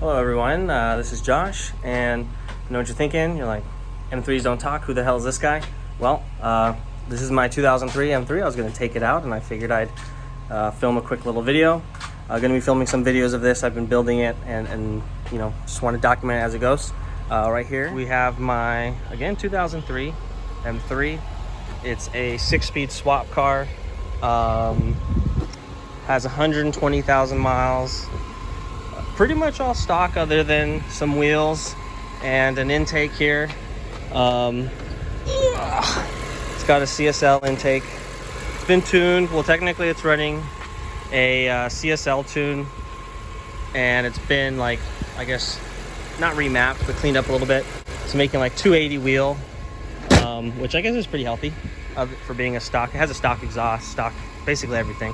Hello everyone, this is Josh, and I know what you're thinking. You're like, M3s don't talk, who the hell is this guy? Well, this is my 2003 M3. I was going to take it out and I figured I'd film a quick little video. I'm going to be filming some videos of this. I've been building it and you know, just want to document it as it goes. Right here we have my, again, 2003 M3. It's a 6-speed swap car. Has 120,000 miles. Pretty much all stock other than some wheels and an intake here. It's got a CSL intake. It's been tuned. Well, technically it's running a CSL tune, and it's been, like, I guess not remapped but cleaned up a little bit. It's making like 280 wheel, which I guess is pretty healthy for being a stock. It has a stock exhaust, stock basically everything.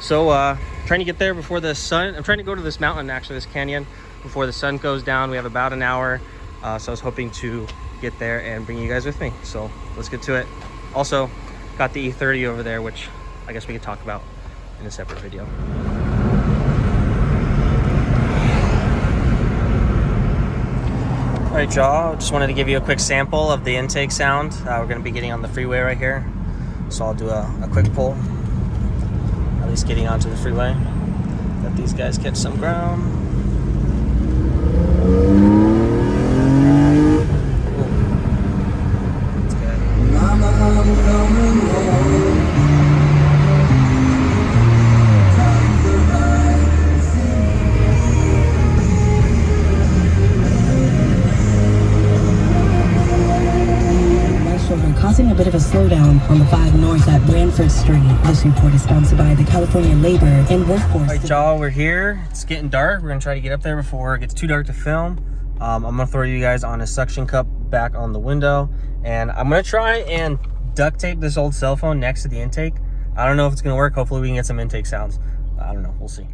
So trying to get there before the sun. I'm trying to go to this mountain, actually, this canyon, before the sun goes down. We have about an hour, so I was hoping to get there and bring you guys with me. So let's get to it. Also got the E30 over there, which I guess we could talk about in a separate video. All right, y'all, just wanted to give you a quick sample of the intake sound. We're going to be getting on the freeway right here, so I'll do a quick pull. At least getting onto the freeway. Let these guys catch some ground. That's good. Mama, I'm coming home. Causing a bit of a slowdown on the 5 North at Branford Street. This report is sponsored by the California Labor and Workforce. Alright, y'all, we're here. It's getting dark. We're gonna try to get up there before it gets too dark to film. I'm gonna throw you guys on a suction cup back on the window, and I'm gonna try and duct tape this old cell phone next to the intake. I don't know if it's gonna work. Hopefully we can get some intake sounds. I don't know, we'll see.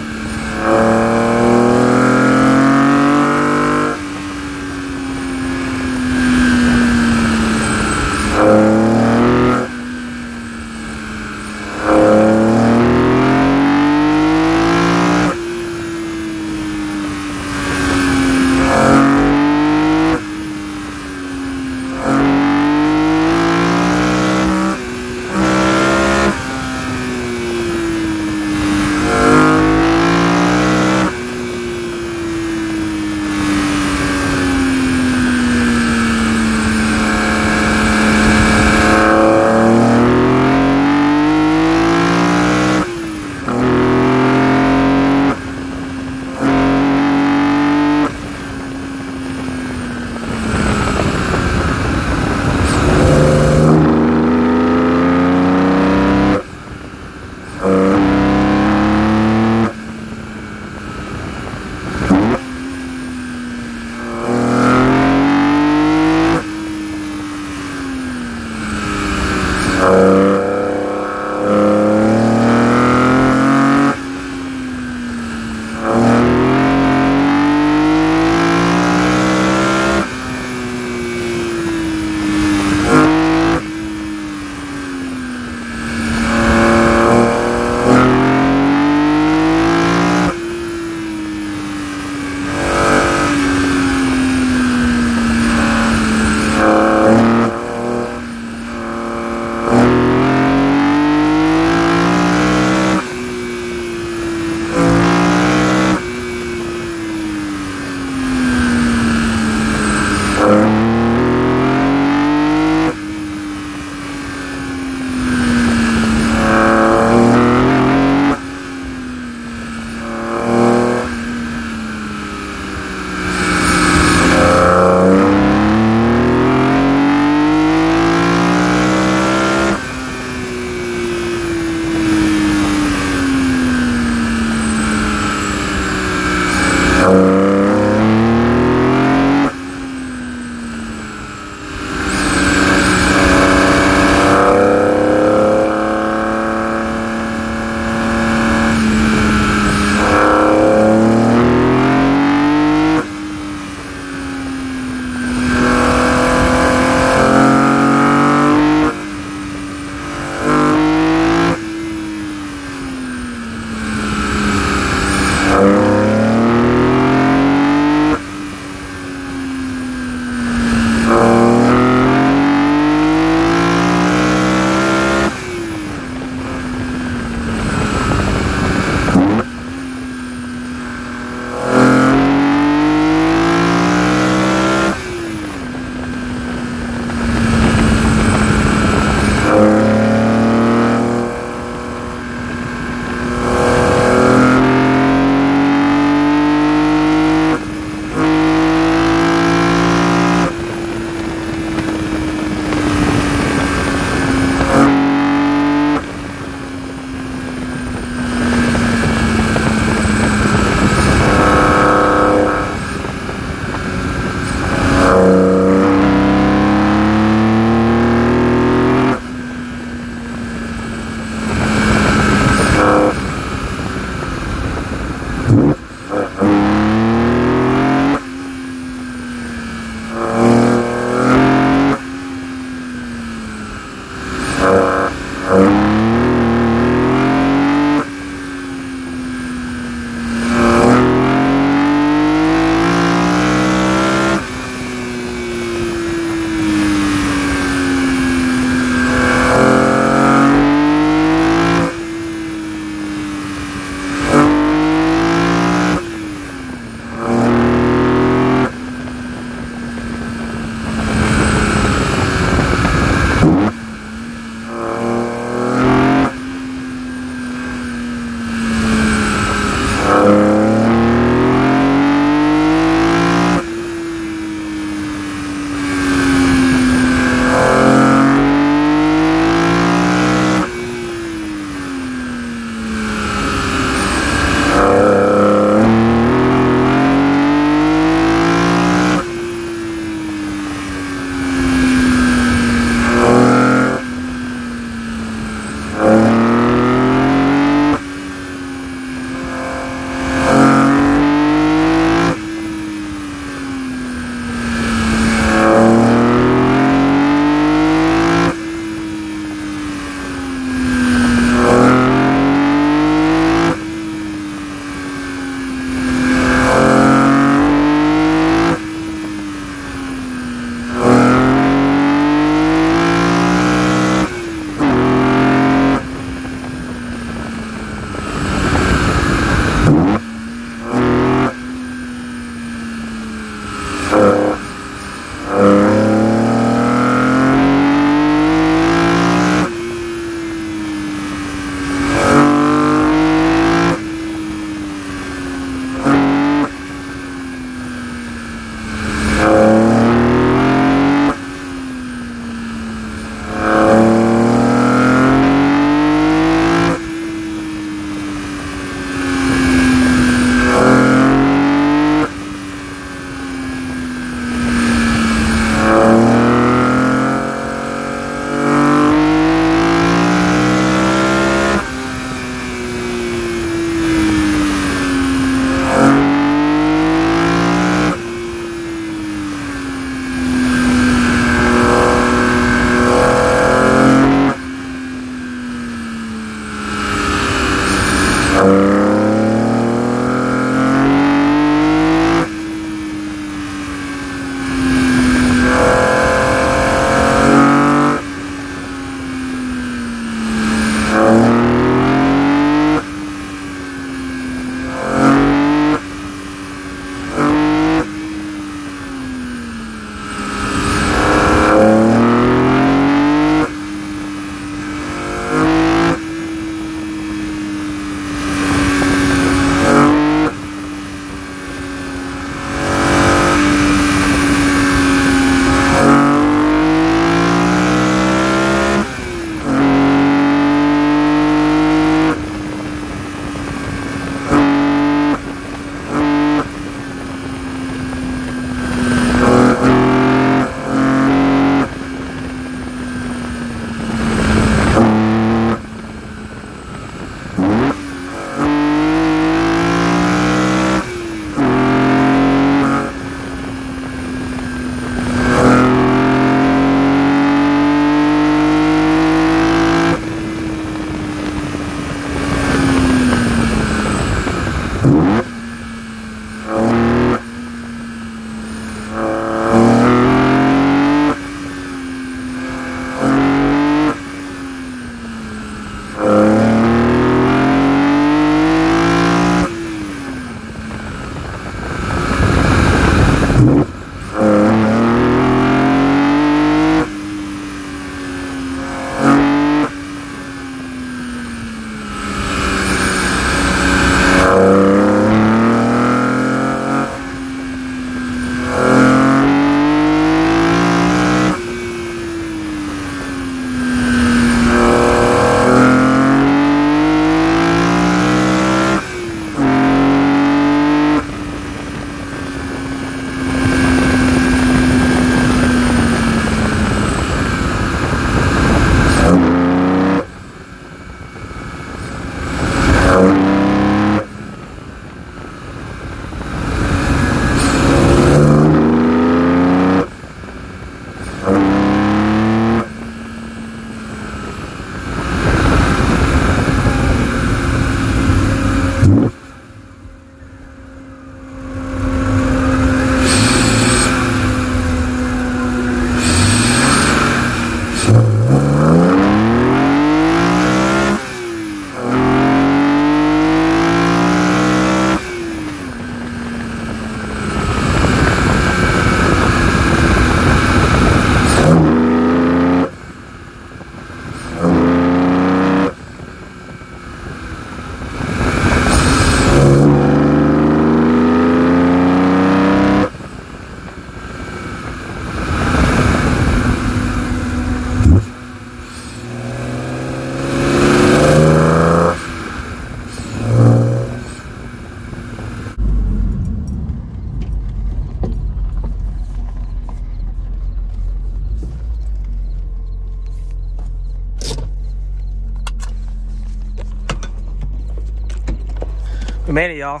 We made it, y'all.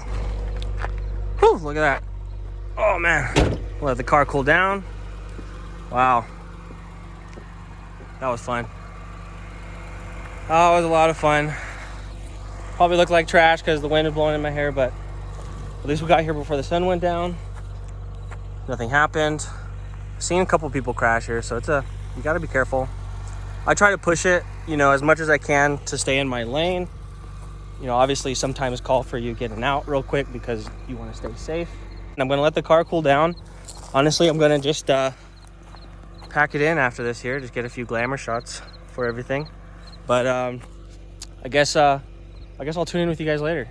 Whew, look at that. Oh man. Let the car cool down. Wow. That was fun. Oh, it was a lot of fun. Probably looked like trash because the wind was blowing in my hair, but at least we got here before the sun went down. Nothing happened. Seen a couple people crash here, so you gotta be careful. I try to push it, as much as I can to stay in my lane. Obviously sometimes call for you getting out real quick because you want to stay safe. And I'm going to let the car cool down. Honestly, I'm going to just pack it in after this here, just get a few glamour shots for everything. But I guess I'll tune in with you guys later.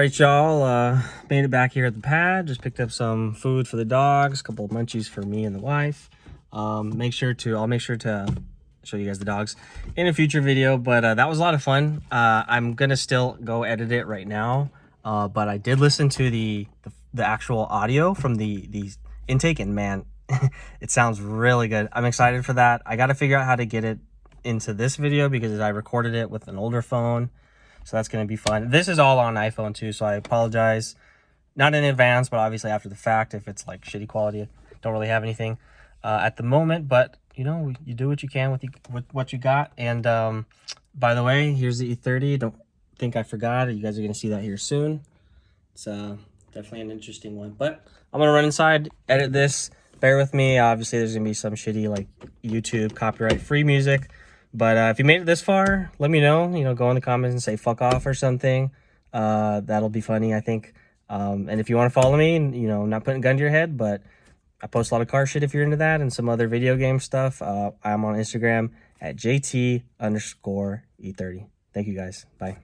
right, y'all. Made it back here at the pad. Just picked up some food for the dogs, a couple of munchies for me and the wife. I'll make sure to show you guys the dogs in a future video, but that was a lot of fun. I'm gonna still go edit it right now, but I did listen to the actual audio from the intake, and man, it sounds really good. I'm excited for that. I got to figure out how to get it into this video because I recorded it with an older phone, so that's going to be fun. This is all on iPhone too, so I apologize, not in advance, but obviously after the fact if it's like shitty quality. Don't really have anything at the moment, but you know, you do what you can with what you got. And by the way, here's the E30. Don't think I forgot it. You guys are going to see that here soon. It's definitely an interesting one, but I'm going to run inside, edit this. Bear with me. Obviously, there's going to be some shitty like YouTube copyright free music. But if you made it this far, let me know. You know, go in the comments and say fuck off or something. That'll be funny, I think. And if you want to follow me, you know, I'm not putting a gun to your head, but I post a lot of car shit if you're into that and some other video game stuff. I'm on Instagram at JT_E30. Thank you guys. Bye.